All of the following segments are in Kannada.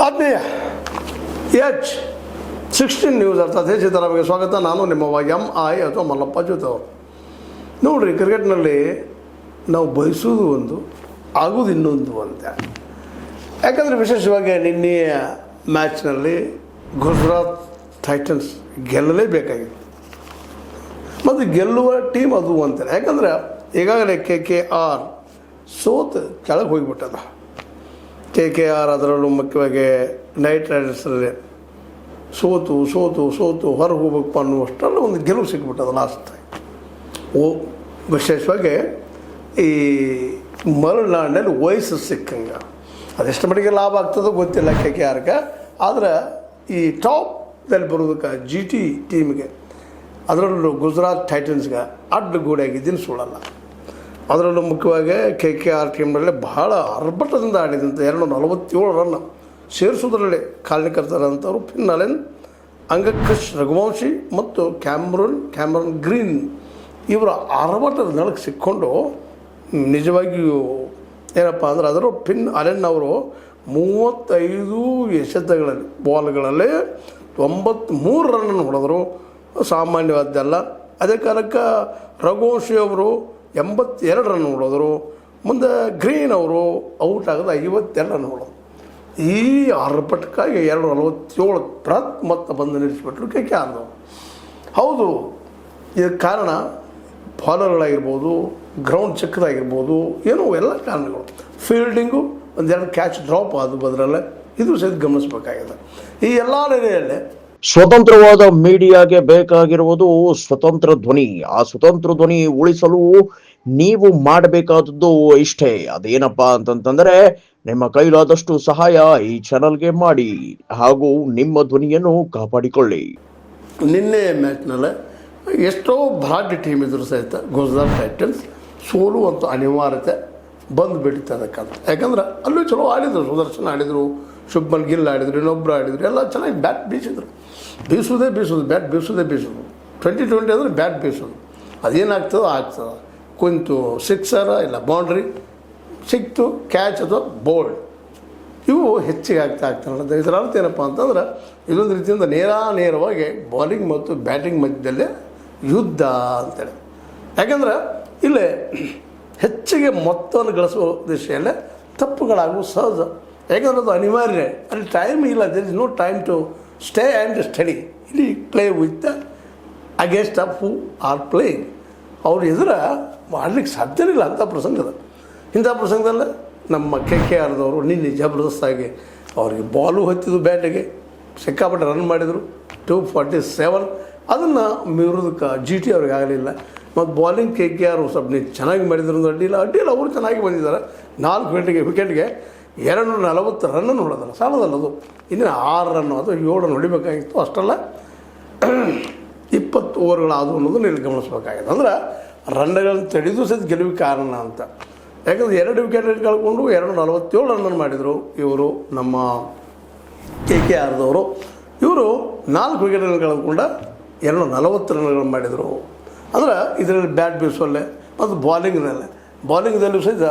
ಆತ್ಮೀಯ H16 ನ್ಯೂಸ್ ಅರ್ಥಾತ್ ಸಿದ್ದರಾಮಯ್ಯ ಸ್ವಾಗತ. ನಾನು ನಿಮ್ಮ MI ಅಥವಾ ಮಲ್ಲಪ್ಪ ಜೊತೆ ಅವರು. ನೋಡಿರಿ, ಕ್ರಿಕೆಟ್ನಲ್ಲಿ ನಾವು ಬಯಸೋದು ಒಂದು, ಆಗೋದು ಇನ್ನೊಂದು ಅಂತ. ಯಾಕಂದರೆ ವಿಶೇಷವಾಗಿ ನಿನ್ನೆಯ ಮ್ಯಾಚ್ನಲ್ಲಿ ಗುಜರಾತ್ ಟೈಟನ್ಸ್ ಗೆಲ್ಲಲೇಬೇಕಾಗಿತ್ತು ಮತ್ತು ಗೆಲ್ಲುವ ಟೀಮ್ ಅದು ಅಂತಾರೆ. ಯಾಕಂದರೆ ಈಗಾಗಲೇ KKR ಸೋತು ಕೆಳಗೆ ಹೋಗಿಬಿಟ್ಟದ. KKR ಅದರಲ್ಲೂ ಮುಖ್ಯವಾಗಿ ನೈಟ್ ರೈಡರ್ಸಲ್ಲಿ ಸೋತು ಹೊರಗೆ ಹೋಗ್ಬೇಕು ಅನ್ನುವಷ್ಟರಲ್ಲಿ ಒಂದು ಗೆಲುವು ಸಿಕ್ಬಿಟ್ಟದ ಲಾಸ್ಟ್ ಟೈಮ್. ವಿಶೇಷವಾಗಿ ಈ ಮಲೆನಾಡಿನಲ್ಲಿ ವಯಸ್ಸು ಸಿಕ್ಕಂಗೆ ಅದೆಷ್ಟು ಮಟ್ಟಿಗೆ ಲಾಭ ಆಗ್ತದೋ ಗೊತ್ತಿಲ್ಲ KKRಗೆ. ಆದರೆ ಈ ಟಾಪ್ದಲ್ಲಿ ಬರೋದಕ್ಕೆ GT ಟೀಮ್ಗೆ, ಅದರಲ್ಲೂ ಗುಜರಾತ್ ಟೈಟನ್ಸ್ಗೆ ಅಡ್ಡಗೋಡೆಯಾಗಿದ್ದೀನಿ ಸುಳ್ಳಲ್ಲ. ಅದರಲ್ಲೂ ಮುಖ್ಯವಾಗಿ KKR ಟೀಮ್ನಲ್ಲಿ ಬಹಳ ಅರ್ಭಟದಿಂದ ಆಡಿದಂಥ 247 ರನ್ ಸೇರಿಸೋದ್ರಲ್ಲಿ ಕಾರಣಕರ್ತರಂಥವ್ರು ಫಿನ್ ಅಲೆನ್, ಅಂಗಕೃಷ್ ರಘುವಂಶಿ ಮತ್ತು ಕ್ಯಾಮ್ರನ್ ಗ್ರೀನ್. ಇವರ ಆರ್ಭಟದ ನೆಲಕ್ಕೆ ಸಿಕ್ಕೊಂಡು ನಿಜವಾಗಿಯೂ ಏನಪ್ಪ ಅಂದ್ರೆ ಅದರ ಫಿನ್ ಅಲೆನ್ ಅವರು 35 ಎಸೆತಗಳಲ್ಲಿ ಬಾಲ್ಗಳಲ್ಲಿ 93 ರನ್ನನ್ನು ಹೊಡೆದರು. ಸಾಮಾನ್ಯವಾದ್ದಲ್ಲ. ಅದೇ ಕಾಲಕ್ಕೆ ರಘುವಂಶಿ ಅವರು 82 ರನ್ ಹೊಡೆದರು. ಮುಂದೆ ಗ್ರೀನ್ ಅವರು ಔಟ್ ಆಗೋದು 52 ರನ್ ಹೊಡೆದರು. ಈ ಆರ್ಭಟಕ್ಕಾಗಿ 247 ಪ್ರಥಮ ಬಂದು ನಿಲ್ಲಿಸಿಬಿಟ್ರು KKR. ಹೌದು, ಇದಕ್ಕೆ ಕಾರಣ ಬಾಲರ್ಗಳಾಗಿರ್ಬೋದು, ಗ್ರೌಂಡ್ ಚಿಕ್ಕದಾಗಿರ್ಬೋದು, ಏನೋ ಎಲ್ಲ ಕಾರಣಗಳು. ಫೀಲ್ಡಿಂಗು ಒಂದೆರಡು ಕ್ಯಾಚ್ ಡ್ರಾಪ್ ಆದವು ಅದರಲ್ಲೇ, ಇದು ಸಹಿತ ಗಮನಿಸಬೇಕಾಗಿದೆ. ಈ ಎಲ್ಲ ನೆಲೆಯಲ್ಲೇ ಸ್ವತಂತ್ರವಾದ ಮೀಡಿಯಾಗೆ ಬೇಕಾಗಿರುವುದು ಸ್ವತಂತ್ರ ಧ್ವನಿ. ಆ ಸ್ವತಂತ್ರ ಧ್ವನಿ ಉಳಿಸಲು ನೀವು ಮಾಡಬೇಕಾದದ್ದು ಇಷ್ಟೇ. ಅದೇನಪ್ಪಾ ಅಂತಂತಂದ್ರೆ, ನಿಮ್ಮ ಕೈಲಾದಷ್ಟು ಸಹಾಯ ಈ ಚಾನಲ್ಗೆ ಮಾಡಿ ಹಾಗೂ ನಿಮ್ಮ ಧ್ವನಿಯನ್ನು ಕಾಪಾಡಿಕೊಳ್ಳಿ. ನಿನ್ನೆ ಮ್ಯಾಚ್ನಲ್ಲೇ ಎಷ್ಟೋ ಭರಾಟೆ ಟೀಮ್ ಇದ್ರು ಸಹಿತ ಗುಜರಾತ್ ಟೈಟನ್ಸ್ ಸೋಲುವಂಥ ಅನಿವಾರ್ಯತೆ ಬಂದು ಬಿಡ್ತದಕ್ಕಂತ. ಯಾಕಂದ್ರೆ ಅಲ್ಲೂ ಚಲೋ ಆಡಿದರು, ಸುದರ್ಶನ್ ಆಡಿದರು, ಶುಭ್ಮನ್ ಗಿಲ್ ಆಡಿದರು, ಇನ್ನೊಬ್ಬರು ಆಡಿದರು, ಎಲ್ಲ ಚೆನ್ನಾಗಿ ಬ್ಯಾಟ್ ಬೀಸಿದ್ರು. ಬ್ಯಾಟ್ ಬೀಸೋದು 2020 ಅಂದರೆ ಬ್ಯಾಟ್ ಬೀಸೋದು. ಅದೇನಾಗ್ತದೋ ಆಗ್ತದೆ. ಕುಂತು ಸಿಕ್ಸರ ಇಲ್ಲ ಬೌಂಡ್ರಿ ಸಿಕ್ತು, ಕ್ಯಾಚ್ ಅಥವಾ ಬೋಲ್ಡ್, ಇವು ಹೆಚ್ಚಿಗೆ ಆಗ್ತಾನೆ. ಇದರ ಅರ್ಥ ಏನಪ್ಪ ಅಂತಂದ್ರೆ, ಇದೊಂದು ರೀತಿಯಿಂದ ನೇರವಾಗಿ ಬಾಲಿಂಗ್ ಮತ್ತು ಬ್ಯಾಟಿಂಗ್ ಮಧ್ಯದಲ್ಲೇ ಯುದ್ಧ ಅಂತೇಳಿ. ಯಾಕಂದ್ರೆ ಇಲ್ಲೇ ಹೆಚ್ಚಿಗೆ ಮೊತ್ತವನ್ನು ಗಳಿಸುವ ದಿಶೆಯಲ್ಲೇ ತಪ್ಪುಗಳಾಗುವ ಸಹಜ. ಯಾಕಂದ್ರೆ ಅದು ಅನಿವಾರ್ಯ. ಅಲ್ಲಿ ಟೈಮ್ ಇಲ್ಲ. There is no time to stay and study. ಇಲ್ಲಿ play with the against of who are playing. ಅವ್ರು ಎದುರು ಮಾಡಲಿಕ್ಕೆ ಸಾಧ್ಯನೇ ಇಲ್ಲ ಅಂಥ ಪ್ರಸಂಗದ. ಇಂಥ ಪ್ರಸಂಗದಲ್ಲೇ ನಮ್ಮ KKRದವರು ನಿನ್ನೆ ಜಬರ್ದಸ್ತಾಗಿ ಅವರಿಗೆ ಬಾಲು ಹತ್ತಿದ್ದು, ಬ್ಯಾಟಿಗೆ ಸಿಕ್ಕಾಪಟ್ಟೆ ರನ್ ಮಾಡಿದರು, 247. ಅದನ್ನು ಮೀರೋದಕ್ಕೆ GT ಅವ್ರಿಗೆ ಆಗಲಿಲ್ಲ. ಮತ್ತು ಬಾಲಿಂಗ್ KKR ಸ್ವಲ್ಪ ಚೆನ್ನಾಗಿ ಮಾಡಿದ್ರು ಅಂದ್ರೆ ಅಡ್ಡಿಲ್ಲ ಅವರು ಚೆನ್ನಾಗಿ ಬಂದಿದ್ದಾರೆ. 4 ವಿಕೆಟ್ಗೆ 240 ರನ್ನನ್ನು ಹೊಡೆದಾರೆ. ಸಾಲದಲ್ಲ ಅದು. ಇನ್ನೂ 6 ರನ್ ಅದು 7 ರನ್ ಹೊಡಿಬೇಕಾಗಿತ್ತು. ಅಷ್ಟಲ್ಲ 20 ಓವರ್ಗಳಾದವು ಅನ್ನೋದು ಇಲ್ಲಿ ಗಮನಿಸಬೇಕಾಗಿದೆ. ಅಂದ್ರೆ ರನ್ಗಳನ್ನು ತಡೆದು ಸಹಿತ ಗೆಲುವಿಗೆ ಕಾರಣ ಅಂತ. ಯಾಕಂದರೆ 2 ವಿಕೆಟ್ ಕಳ್ಕೊಂಡು 247 ರನ್ನನ್ನು ಮಾಡಿದರು ಇವರು ನಮ್ಮ KKRದವರು. ಇವರು 4 ವಿಕೆಟನ್ನು ಕಳೆದುಕೊಂಡ 240 ರನ್ಗಳನ್ನು ಮಾಡಿದರು. ಅಂದ್ರೆ ಇದರಲ್ಲಿ ಬ್ಯಾಟ್ ಬೀಸುವಲ್ಲೇ ಮತ್ತು ಬಾಲಿಂಗ್ದಲ್ಲೂ ಸಹಿತ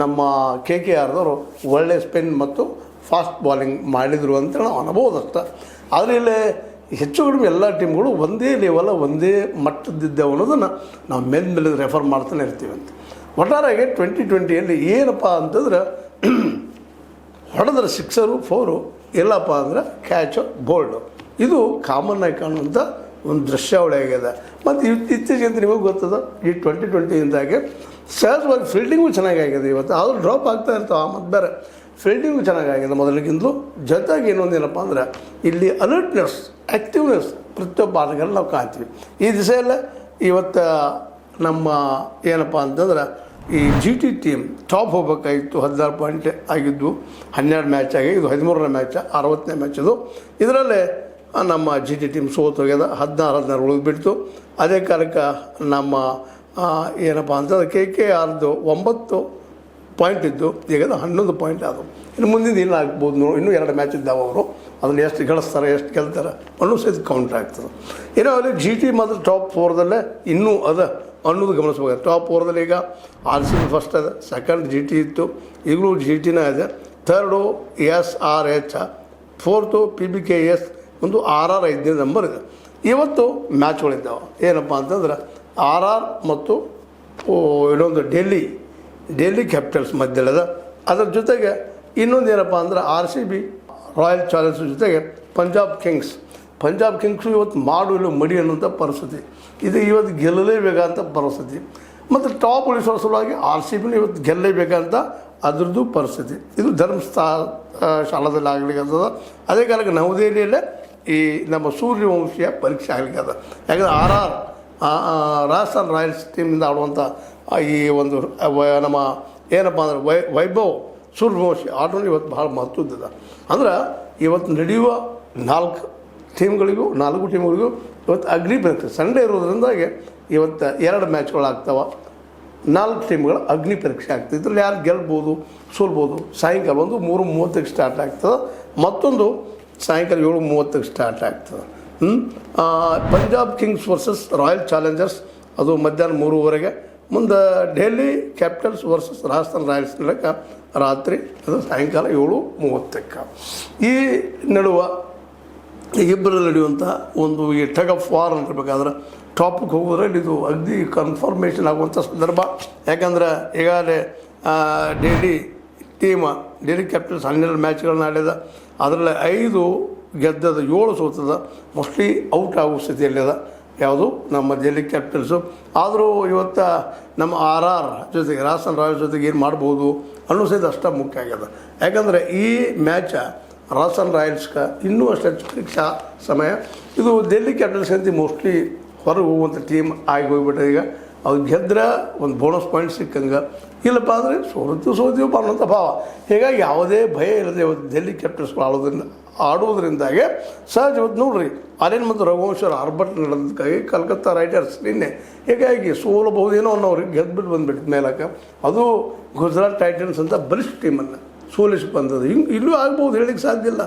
ನಮ್ಮ KKRದವರು ಒಳ್ಳೆಯ ಸ್ಪಿನ್ ಮತ್ತು ಫಾಸ್ಟ್ ಬಾಲಿಂಗ್ ಮಾಡಿದರು ಅಂತ ನಾವು ಅನ್ಬೋದಷ್ಟ. ಆದರೆ ಇಲ್ಲೇ ಹೆಚ್ಚು ಕಡಿಮೆ ಎಲ್ಲ ಟೀಮ್ಗಳು ಒಂದೇ ಲೆವೆಲ, ಒಂದೇ ಮಟ್ಟದಿದ್ದವು ಅನ್ನೋದನ್ನು ನಾವು ಮೇಲೆ ರೆಫರ್ ಮಾಡ್ತಾನೆ ಇರ್ತೀವಿ ಅಂತ. ಒಟ್ಟಾರೆಯಾಗಿ 2020ಯಲ್ಲಿ ಏನಪ್ಪ ಅಂತಂದ್ರೆ, ಹೊಡೆದ್ರೆ 6 4, ಎಲ್ಲಪ್ಪ ಅಂದ್ರೆ ಕ್ಯಾಚು ಬೋಲ್ಡು. ಇದು ಕಾಮನ್ ಆಗಿ ಕಾಣುವಂಥ ಒಂದು ದೃಶ್ಯಾವಳಿ ಆಗಿದೆ. ಮತ್ತು ಇತ್ತೀಚೆಗೆ ಅಂತ ನಿಮಗೆ ಗೊತ್ತದ, ಈ 2020ಇಂದಾಗೆ ಸಹಜವಾಗಿ ಫೀಲ್ಡಿಂಗು ಚೆನ್ನಾಗಾಗಿದೆ. ಇವತ್ತು ಆದರೂ ಡ್ರಾಪ್ ಆಗ್ತಾ ಇರ್ತಾವೆ. ಮತ್ತು ಬೇರೆ ಫೀಲ್ಡಿಂಗು ಚೆನ್ನಾಗಾಗಿದೆ ಮೊದಲಿಗಿಂತಲೂ. ಜೊತೆಗೆ ಇನ್ನೊಂದು ಏನಪ್ಪ ಅಂದ್ರೆ, ಇಲ್ಲಿ ಅಲರ್ಟ್ನೆಸ್, ಆ್ಯಕ್ಟಿವ್ನೆಸ್ ಪ್ರತಿಯೊಬ್ಬ ಆಟಗಾರರು ನಾವು ಕಾಣ್ತೀವಿ. ಈ ದಿಸೆಯಲ್ಲೇ ಇವತ್ತು ನಮ್ಮ ಏನಪ್ಪ ಅಂತಂದ್ರೆ, ಈ GT ಟೀಮ್ ಟಾಪ್ ಹೋಗಬೇಕಾಗಿತ್ತು. 16 ಪಾಯಿಂಟ್ ಆಗಿದ್ದು, 12 ಮ್ಯಾಚ್ ಆಗಿ, ಇದು 13ನೇ ಮ್ಯಾಚ್, 60ನೇ ಮ್ಯಾಚ್ ಇದು. ಇದರಲ್ಲೇ ನಮ್ಮ GT ಟೀಮ್ ಸೋತೋಗ್ಯದ. 16 ಉಳಿದ್ಬಿಡ್ತು. ಅದೇ ಕಾಲಕ್ಕೆ ನಮ್ಮ ಏನಪ್ಪ ಅಂತಂದ್ರೆ KKRದು 9 ಪಾಯಿಂಟ್ ಇದ್ದು, ಈಗ 11 ಪಾಯಿಂಟ್ ಆದವು. ಇನ್ನು ಮುಂದಿನ ಇಲ್ಲ ಆಗ್ಬೋದು. ಇನ್ನೂ 2 ಮ್ಯಾಚ್ ಇದ್ದಾವೆ. ಅವರು ಅದನ್ನು ಎಷ್ಟು ಗಳಿಸ್ತಾರೆ, ಎಷ್ಟು ಗೆಲ್ತಾರೆ ಅನ್ನೋ ಸಹಿತ ಕೌಂಟ್ ಆಗ್ತದೆ. ಏನೋ ಅಲ್ಲಿ GT ಮಾತ್ರ ಟಾಪ್ 4ದಲ್ಲೇ ಇನ್ನೂ ಅದ ಅನ್ನೋದು ಗಮನಿಸ್ಬೇಕು. ಟಾಪ್ 4ದಲ್ಲಿ ಈಗ RCB ಫಸ್ಟ್ ಅದ, ಸೆಕೆಂಡ್ GT ಇತ್ತು, ಈಗಲೂ GTನೇ ಇದೆ, ಥರ್ಡು SRH, ಫೋರ್ತು PBKS, ಒಂದು RR 5ನೇ ನಂಬರ್ ಇದೆ. ಇವತ್ತು ಮ್ಯಾಚ್ಗಳಿದ್ದಾವೆ. ಏನಪ್ಪ ಅಂತಂದ್ರೆ RR ಮತ್ತು ಇನ್ನೊಂದು ಡೆಲ್ಲಿ ಕ್ಯಾಪಿಟಲ್ಸ್ ಮಧ್ಯದ. ಅದರ ಜೊತೆಗೆ ಇನ್ನೊಂದು ಏನಪ್ಪ ಅಂದ್ರೆ RCB ರಾಯಲ್ ಚಾಲೆಂಜರ್ಸ್ ಜೊತೆಗೆ ಪಂಜಾಬ್ ಕಿಂಗ್ಸು ಇವತ್ತು ಇಲ್ಲ ಮಡಿ ಅನ್ನೋಂಥ ಪರಿಸ್ಥಿತಿ ಇದು. ಇವತ್ತು ಗೆಲ್ಲಲೇಬೇಕಂತ ಪರಿಸ್ಥಿತಿ. ಮತ್ತು ಟಾಪ್ ಉಳಿಸೋ ಸಲುವಾಗಿ RCBನೂ ಇವತ್ತು ಗೆಲ್ಲಲೇಬೇಕಂತ ಅದ್ರದ್ದು ಪರಿಸ್ಥಿತಿ. ಇದು ಶಾಲಾದಲ್ಲಿ ಆಗ್ಲಿಕ್ಕದ. ಅದೇ ಕಾಲಕ್ಕೆ ನವದೆಹಲಿಯಲ್ಲೇ ಈ ನಮ್ಮ ಸೂರ್ಯವಂಶಿಯ ಪರೀಕ್ಷೆ ಆಗ್ಲಿಕ್ಕದ. ಯಾಕಂದರೆ RR ರಾಜಸ್ಥಾನ್ ರಾಯಲ್ಸ್ ಟೀಮಿಂದ ಆಡುವಂಥ ಈ ಒಂದು ನಮ್ಮ ಏನಪ್ಪ ಅಂದ್ರೆ ವೈಭವ್ ಸೂರ್ಯವಂಶಿ ಆಟೋನು ಇವತ್ತು ಭಾಳ ಮಹತ್ವದ. ಅಂದ್ರೆ ಇವತ್ತು ನಡೆಯುವ 4 ಟೀಮ್ಗಳಿಗೂ ಇವತ್ತು ಅಗ್ನಿ ಪರೀಕ್ಷೆ ಸಂಡೇ ಇರೋದ್ರಿಂದಾಗಿ ಇವತ್ತು 2 ಮ್ಯಾಚ್ಗಳಾಗ್ತವೆ. 4 ಟೀಮ್ಗಳ ಅಗ್ನಿ ಪರೀಕ್ಷೆ ಆಗ್ತದೆ. ಇದರಲ್ಲಿ ಯಾರು ಗೆಲ್ಬೋದು ಸೋಲ್ಬೋದು. ಸಾಯಂಕಾಲ ಒಂದು 3:30ಕ್ಕೆ ಸ್ಟಾರ್ಟ್ ಆಗ್ತದೆ, ಮತ್ತೊಂದು ಸಾಯಂಕಾಲ 7:30ಕ್ಕೆ ಸ್ಟಾರ್ಟ್ ಆಗ್ತದೆ. Punjab Kings versus Royal Challengers ಅದು ಮಧ್ಯಾಹ್ನ 3:30. ಮುಂದೆ Delhi Capitals versus Rajasthan Royals ನಡಕ ರಾತ್ರಿ ಅದು ಸಾಯಂಕಾಲ 7:30. ಈ ನಡುವ ಇಬ್ಬರಲ್ಲಿ ನಡೆಯುವಂಥ ಒಂದು ಈ ಟಗ್ ಆಫ್ ವಾರ್ ಅಂತಿರ್ಬೇಕಾದ್ರೆ ಟಾಪಿಗೆ ಹೋಗೋದ್ರಲ್ಲಿ ಇದು ಅಗ್ದಿ ಕನ್ಫರ್ಮೇಷನ್ ಆಗುವಂಥ ಸಂದರ್ಭ. ಯಾಕಂದ್ರೆ ಈಗಾಗಲೇ ಡೆಲ್ಲಿ ಕ್ಯಾಪಿಟಲ್ಸ್ 12 ಮ್ಯಾಚ್ಗಳನ್ನ ಆಡಿದ. ಅದರಲ್ಲಿ 5 ಗೆದ್ದದ, 7 ಸೋತದ. ಮೋಸ್ಟ್ಲಿ ಔಟ್ ಆಗೋ ಸ್ಥಿತಿಯಲ್ಲಿದೆ ಯಾವುದು ನಮ್ಮ ಡೆಲ್ಲಿ ಕ್ಯಾಪಿಟಲ್ಸು. ಆದರೂ ಇವತ್ತು ನಮ್ಮ RR ಜೊತೆಗೆ ರಾಜಸ್ಥಾನ್ ರಾಯಲ್ಸ್ ಜೊತೆಗೆ ಏನು ಮಾಡ್ಬೋದು ಅನ್ನೋ ಸಹಿತ ಅಷ್ಟೇ ಮುಖ್ಯ ಆಗ್ಯದ. ಯಾಕಂದರೆ ಈ ಮ್ಯಾಚ ರಾಜಸ್ಥಾನ್ ರಾಯಲ್ಸ್ಗೆ ಇನ್ನೂ ಅಷ್ಟೇ ಪರೀಕ್ಷಾ ಸಮಯ. ಇದು ಡೆಲ್ಲಿ ಕ್ಯಾಪಿಟಲ್ಸ್ ಅಂತ ಮೋಸ್ಟ್ಲಿ ಹೊರಗೆ ಹೋಗುವಂಥ ಟೀಮ್ ಆಗಿ ಹೋಗ್ಬಿಟ್ಟೆ. ಈಗ ಅದು ಗೆದ್ರೆ ಒಂದು ಬೋನಸ್ ಪಾಯಿಂಟ್ ಸಿಕ್ಕಂಗೆ, ಇಲ್ಲಪ್ಪ ಅಂದರೆ ಸೋತೀವಿ ಅನ್ನೋಂಥ ಭಾವ. ಹೀಗಾಗಿ ಯಾವುದೇ ಭಯ ಇಲ್ಲದೆ ಇವತ್ತು ಡೆಲ್ಲಿ ಕ್ಯಾಪಿಟಲ್ಸ್ಗಳು ಆಡುವುದರಿಂದಾಗೆ ಸಹಜ ಇವತ್ತು ನೋಡ್ರಿ ಅರೇನ್ ಮತ್ತು ರಘುವಂಶರ ಆರ್ಭಟ ನಡೆದಕ್ಕಾಗಿ ಕಲ್ಕತ್ತಾ ರೈಡರ್ಸ್ ನಿನ್ನೆ ಹೀಗಾಗಿ ಸೋಲಬಹುದೇನೋ ಅನ್ನೋರಿಗೆ ಗೆದ್ದುಬಿಟ್ಟು ಬಂದುಬಿಟ್ಟಿದ ಮೇಲಕ್ಕೆ. ಅದು ಗುಜರಾತ್ ಟೈಟನ್ಸ್ ಅಂತ ಬಲಿಷ್ಠ ಟೀಮನ್ನು ಸೋಲಿಸಿ ಬಂದದ್ದು. ಇಲ್ಲೂ ಆಗ್ಬೋದು, ಹೇಳಲಿಕ್ಕೆ ಸಾಧ್ಯ ಇಲ್ಲ.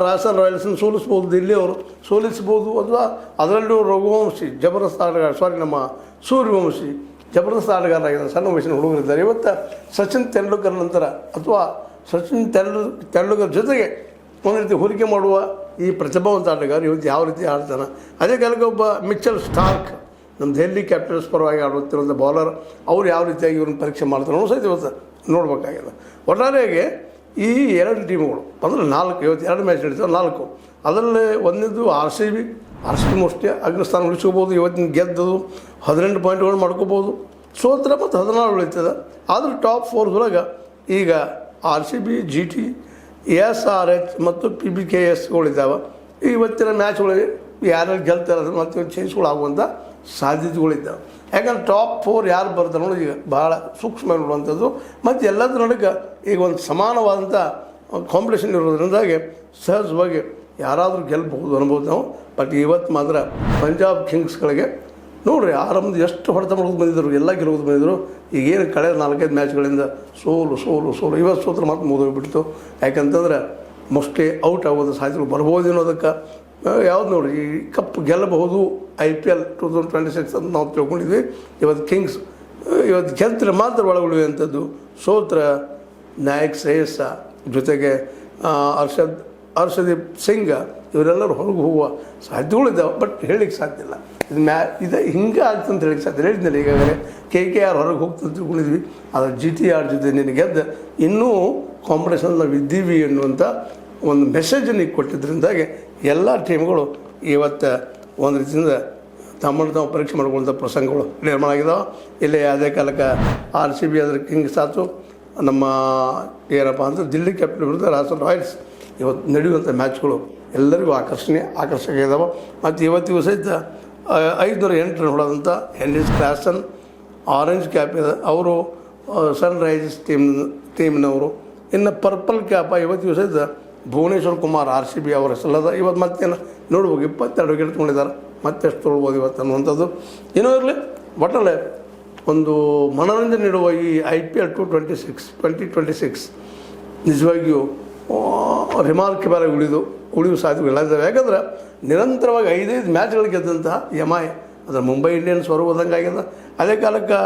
ರಾಜಸ್ಥಾನ್ ರಾಯಲ್ಸನ್ನು ಸೋಲಿಸ್ಬೋದು, ದಿಲ್ಲಿ ಅವರು ಸೋಲಿಸ್ಬೋದು. ಅಥವಾ ಅದರಲ್ಲೂ ರಘುವಂಶಿ ಜಬರ್ದಸ್ತ್ ಆಟಗಾರ, ನಮ್ಮ ಸೂರ್ಯವಂಶಿ ಜಬರ್ದಸ್ತ್ ಆಟಗಾರರಾಗಿದ್ದಾರೆ. ಸಣ್ಣ ವಯಸ್ಸಿನ ಹುಡುಗರಿದ್ದಾರೆ. ಇವತ್ತು ಸಚಿನ್ ತೆಂಡೂಲ್ಕರ್ ನಂತರ ಅಥವಾ ಸಚಿನ್ ತೆಂಡೂಲ್ಕರ್ ಜೊತೆಗೆ ಒಂದು ರೀತಿ ಹೋಲಿಕೆ ಮಾಡುವ ಈ ಪ್ರತಿಭಾವಂತ ಆಟಗಾರ ಇವತ್ತು ಯಾವ ರೀತಿ ಆಡ್ತಾನೆ. ಅದೇ ಕಾಲಕ್ಕೆ ಒಬ್ಬ ಮಿಚೆಲ್ ಸ್ಟಾರ್ಕ್ ನಮ್ಮ ಡೆಲ್ಲಿ ಕ್ಯಾಪಿಟಲ್ಸ್ ಪರವಾಗಿ ಆಡುತ್ತಿರುವಂಥ ಬೌಲರ್, ಅವ್ರು ಯಾವ ರೀತಿಯಾಗಿ ಇವ್ರನ್ನ ಪರೀಕ್ಷೆ ಮಾಡ್ತಾರೆ ಅನ್ನೋ ಸಹಿತ ಇವತ್ತು ನೋಡಬೇಕಾಗಿದೆ. ಒಟ್ಟಾರೆಯಾಗಿ ಈ 2 ಟೀಮ್ಗಳು ಅಂದರೆ 4 ಇವತ್ತು 2 ಮ್ಯಾಚ್ ನಡೀತವೆ 4. ಅದರಲ್ಲಿ ಒಂದನೇದು RCB ಮೋಸ್ಟ್ಲಿ ಅಗ್ರಸ್ಥಾನ ಉಳಿಸ್ಕೋಬೋದು. ಇವತ್ತಿನ ಗೆದ್ದದು 18 ಪಾಯಿಂಟ್ಗಳು ಮಾಡ್ಕೋಬೋದು. ಸೋತ್ರ ಮತ್ತು 16 ಉಳಿತದೆ. ಆದರೆ ಟಾಪ್ 4 ಒಳಗೆ ಈಗ RCB, GT, SRH ಮತ್ತು PBKSಗಳಿದ್ದಾವೆ. ಇವತ್ತಿನ ಮ್ಯಾಚ್ಗಳಿಗೆ ಯಾರ್ಯಾರು ಗೆಲ್ತಾರೆ ಮತ್ತು ಚೇಂಜ್ಗಳಾಗುವಂಥ ಸಾಧ್ಯತೆಗಳಿದ್ದಾವೆ. ಯಾಕಂದ್ರೆ ಟಾಪ್ 4 ಯಾರು ಬರ್ತಾರೆ ನೋಡಿ ಈಗ ಭಾಳ ಸೂಕ್ಷ್ಮ ನೋಡುವಂಥದ್ದು. ಮತ್ತು ಎಲ್ಲದರ ನಡುವೆ ಈಗ ಒಂದು ಸಮಾನವಾದಂಥ ಕಾಂಪಿಟೇಷನ್ ಇರೋದ್ರಿಂದಾಗಿ ಸಹಜವಾಗಿ ಯಾರಾದರೂ ಗೆಲ್ಲಬಹುದು ಅನ್ಬೋದು ನಾವು. ಬಟ್ ಇವತ್ತು ಮಾತ್ರ ಪಂಜಾಬ್ ಕಿಂಗ್ಸ್ಗಳಿಗೆ ನೋಡಿರಿ ಆರಂಭದ ಎಷ್ಟು ಹೊಡೆತ ಮಾಡೋದು ಬಂದಿದ್ದರು, ಎಲ್ಲ ಗೆಲ್ಲೋದು ಬಂದಿದ್ದರು. ಈಗೇನು ಕಳೆದ 4-5 ಮ್ಯಾಚ್ಗಳಿಂದ ಸೋಲು. ಇವತ್ತು ಸೋತ್ರ ಮಾತ್ರ ಮುಗಿದೋಗ್ಬಿಡ್ತು. ಯಾಕಂತಂದ್ರೆ ಮೋಸ್ಟ್ಲಿ ಔಟ್ ಆಗೋದು ಸಾಧ್ಯತೆಗಳು ಬರ್ಬೋದು ಅನ್ನೋದಕ್ಕೆ ಯಾವ್ದು ನೋಡಿ ಈ ಕಪ್ ಗೆಲ್ಲಬಹುದು IPL 2026 ಅಂತ ನಾವು ತಿಳ್ಕೊಂಡಿದ್ವಿ. ಇವತ್ತು ಕಿಂಗ್ಸ್ ಇವತ್ತು ಗೆದ್ದರೆ ಮಾತ್ರ ಒಳಗೊಳ್ಳುವಂಥದ್ದು. ಸೋತ್ರ ನಾಯಕ್ ಶ್ರೇಯಸ್ಸ ಜೊತೆಗೆ ಹರ್ಷದೀಪ್ ಸಿಂಗ್ ಇವರೆಲ್ಲರೂ ಹೊರಗೆ ಹೋಗುವ ಸಾಧ್ಯತೆಗಳಿದ್ದಾವೆ. ಬಟ್ ಹೇಳಲಿಕ್ಕೆ ಸಾಧ್ಯ ಇಲ್ಲ. ಇದು ಹಿಂಗೆ ಆಗ್ತಂತ ಹೇಳಿಕ್ಕೆ ಸಾಧ್ಯ. ಹೇಳಿದ್ನಲ್ಲ ಈಗಾಗಲೇ KKR ಹೊರಗೆ ಹೋಗ್ತಂತ ತಿಳ್ಕೊಂಡಿದ್ವಿ. ಆದರೆ GTR ಜೊತೆ ನಿನಗೆ ಗೆದ್ದು ಇನ್ನೂ ಕಾಂಪಿಟೇಷನ್ ನಾವು ಇದ್ದೀವಿ ಅನ್ನುವಂಥ ಒಂದು ಮೆಸೇಜನ್ನು ಈಗ ಕೊಟ್ಟಿದ್ದರಿಂದಾಗಿ ಎಲ್ಲ ಟೀಮ್ಗಳು ಇವತ್ತು ಒಂದು ರೀತಿಯಿಂದ ತಮ್ಮನ್ನು ತಾವು ಪರೀಕ್ಷೆ ಮಾಡ್ಕೊಳ್ಳೋಂಥ ಪ್ರಸಂಗಗಳು ನಿರ್ಮಾಣ ಆಗಿದ್ದಾವೆ. ಇಲ್ಲಿ ಅದೇ ಕಾಲಕ್ಕೆ RCB ಅದರ ಕಿಂಗ್ಸ್ ಆಯ್ತು. ನಮ್ಮ ಏನಪ್ಪ ಅಂದರೆ ದಿಲ್ಲಿ ಕ್ಯಾಪಿಟಲ್ ವಿರುದ್ಧ ರಾಜಸ್ಥಾನ್ ರಾಯಲ್ಸ್ ಇವತ್ತು ನಡೆಯುವಂಥ ಮ್ಯಾಚ್ಗಳು ಎಲ್ಲರಿಗೂ ಆಕರ್ಷಕ ಇದ್ದಾವೆ. ಮತ್ತು ಇವತ್ತಿಗೂ ಸಹಿತ 508 ರನ್ ಹೊಡೆದಂಥ ಹೆನ್ರಿಸ್ ಕ್ಲಾಸನ್ ಆರೆಂಜ್ ಕ್ಯಾಪ್ ಇದೆ, ಅವರು ಸನ್ರೈಸರ್ಸ್ ಟೀಮ್ನವರು. ಇನ್ನು ಪರ್ಪಲ್ ಕ್ಯಾಪ ಇವತ್ತಿಗೂ ಸಹಿತ ಭುವನೇಶ್ವರ್ ಕುಮಾರ್ RCB ಅವರ ಹೆಸರಲ್ಲದ. ಇವತ್ತು ಮತ್ತೇನು ನೋಡ್ಬೋದು 22 ವಿಕೆಟ್ ತೊಗೊಂಡಿದ್ದಾರೆ. ಮತ್ತೆಷ್ಟು ತೊಗೊಳ್ಬೋದು ಇವತ್ತು ಅನ್ನುವಂಥದ್ದು. ಏನೋ ಇರಲಿ, ಒಟ್ಟಲ್ಲೇ ಒಂದು ಮನೋರಂಜನೆ ನೀಡುವ ಈ IPL 2026 ನಿಜವಾಗಿಯೂ ರಿಮಾರ್ಕೆಬಲ್ ಆಗಿ ಉಳಿಯುವ ಸಾಧ್ಯತೆಗಳಿಲ್ಲ ಇದ್ದಾವೆ. ಯಾಕಂದ್ರೆ ನಿರಂತರವಾಗಿ 5 ಮ್ಯಾಚ್ಗಳು ಗೆದ್ದಂತಹ MI ಅದರ ಮುಂಬೈ ಇಂಡಿಯನ್ಸ್ ಹೊರಗೋದಂಗೆ ಆಗ್ಯದ. ಅದೇ ಕಾಲಕ್ಕೆ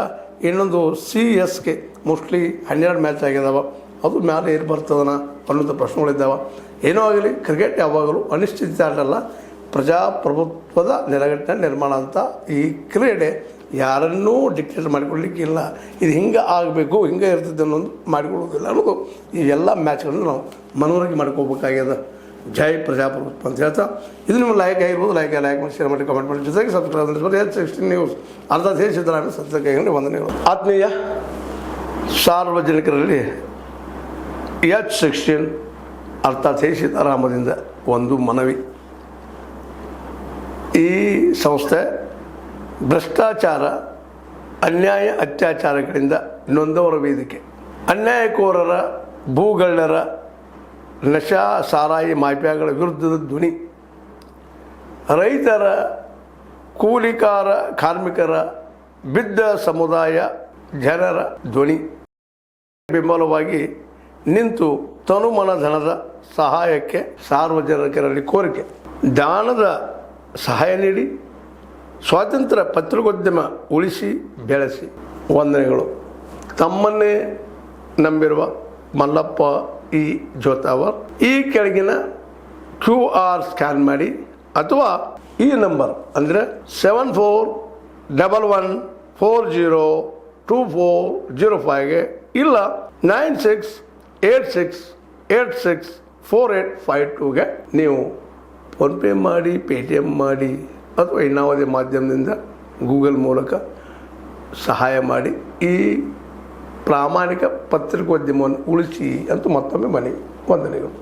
ಇನ್ನೊಂದು CSK ಮೋಸ್ಟ್ಲಿ 12 ಮ್ಯಾಚ್ ಆಗ್ಯದವ. ಅದು ಮ್ಯಾಲೆ ಏರು ಬರ್ತದನ ಅನ್ನೋಂಥ ಪ್ರಶ್ನೆಗಳಿದ್ದಾವೆ. ಏನೋ ಆಗಲಿ ಕ್ರಿಕೆಟ್ ಯಾವಾಗಲೂ ಅನಿಶ್ಚಿತ ಆಟಲ್ಲ, ಪ್ರಜಾಪ್ರಭುತ್ವದ ನೆಲೆಗಟ್ಟಿನ ನಿರ್ಮಾಣ ಅಂತ. ಈ ಕ್ರೀಡೆ ಯಾರನ್ನೂ ಡಿಕ್ಟೇಟ್ ಮಾಡಿಕೊಳ್ಳಲಿಕ್ಕಿಲ್ಲ, ಇದು ಹಿಂಗೆ ಆಗಬೇಕು ಹಿಂಗೆ ಇರ್ತದೆ ಅನ್ನೋದು ಮಾಡಿಕೊಳ್ಳೋದಿಲ್ಲ ಅನ್ನೋದು ಈ ಎಲ್ಲ ಮ್ಯಾಚ್ಗಳನ್ನು ನಾವು ಮನವರಿಕೆ ಮಾಡ್ಕೋಬೇಕಾಗ್ಯದ. ಜೈ ಪ್ರಜಾಪ್ರಭುತ್ವ ಅಂತ ಹೇಳ್ತಾ, ಇದು ನಿಮ್ಮ ಲೈಕ್ ಆಗಿರ್ಬೋದು, ಲೈಕ್ ಮಾಡಿ ಶೇರ್ ಮಾಡಿ ಕಮೆಂಟ್ ಮಾಡಿ, ಜೊತೆಗೆ ಸಬ್ಸ್ಕ್ರೈಬ್ ಮಾಡಿ. H16 ನ್ಯೂಸ್ ಅರ್ಧ ದೇಶ ಸಿದ್ದರಾಮಯ್ಯ ಸತ್ಯಕ್ಕೆ ವಂದನೆಗಳು. ಆತ್ಮೀಯ ಸಾರ್ವಜನಿಕರಲ್ಲಿ H16 ಅರ್ಥಾತ್ ಹೇ ಸೀತಾರಾಮದಿಂದ ಒಂದು ಮನವಿ. ಈ ಸಂಸ್ಥೆ ಭ್ರಷ್ಟಾಚಾರ, ಅನ್ಯಾಯ, ಅತ್ಯಾಚಾರಗಳಿಂದ ನೊಂದವರ ವೇದಿಕೆ. ಅನ್ಯಾಯಕೋರರ, ಭೂಗಳ್ಳರ, ನಶಾ ಸಾರಾಯಿ ಮಾಫಿಯಾಗಳ ವಿರುದ್ಧದ ಧ್ವನಿ. ರೈತರ, ಕೂಲಿಕಾರ, ಕಾರ್ಮಿಕರ, ಬಿದ್ದ ಸಮುದಾಯ ಜನರ ಧ್ವನಿ. ಬೆಂಬಲವಾಗಿ ನಿಂತು ತನುಮನ ಧನದ ಸಹಾಯಕ್ಕೆ ಸಾರ್ವಜನಿಕರಲ್ಲಿ ಕೋರಿಕೆ. ದಾನದ ಸಹಾಯ ನೀಡಿ ಸ್ವಾತಂತ್ರ್ಯ ಪತ್ರಿಕೋದ್ಯಮ ಉಳಿಸಿ ಬೆಳೆಸಿ. ವಂದನೆಗಳು. ತಮ್ಮನ್ನೇ ನಂಬಿರುವ ಮಲ್ಲಪ್ಪ ಇ ಜೋತಾವರ್. ಈ ಕೆಳಗಿನ QR ಸ್ಕ್ಯಾನ್ ಮಾಡಿ ಅಥವಾ ಈ ನಂಬರ್ ಅಂದರೆ 7411402405ಗೆ ಇಲ್ಲ 9686864852ಗೆ ನೀವು ಫೋನ್ಪೇ ಮಾಡಿ, ಪೇಟಿಎಮ್ ಮಾಡಿ ಅಥವಾ ಇನ್ನಾವುದೇ ಮಾಧ್ಯಮದಿಂದ ಗೂಗಲ್ ಮೂಲಕ ಸಹಾಯ ಮಾಡಿ ಈ ಪ್ರಾಮಾಣಿಕ ಪತ್ರಿಕೋದ್ಯಮವನ್ನು ಉಳಿಸಿ ಅಂತ ಮತ್ತೊಮ್ಮೆ ಮನವಿ. ವಂದನೆಗಳು.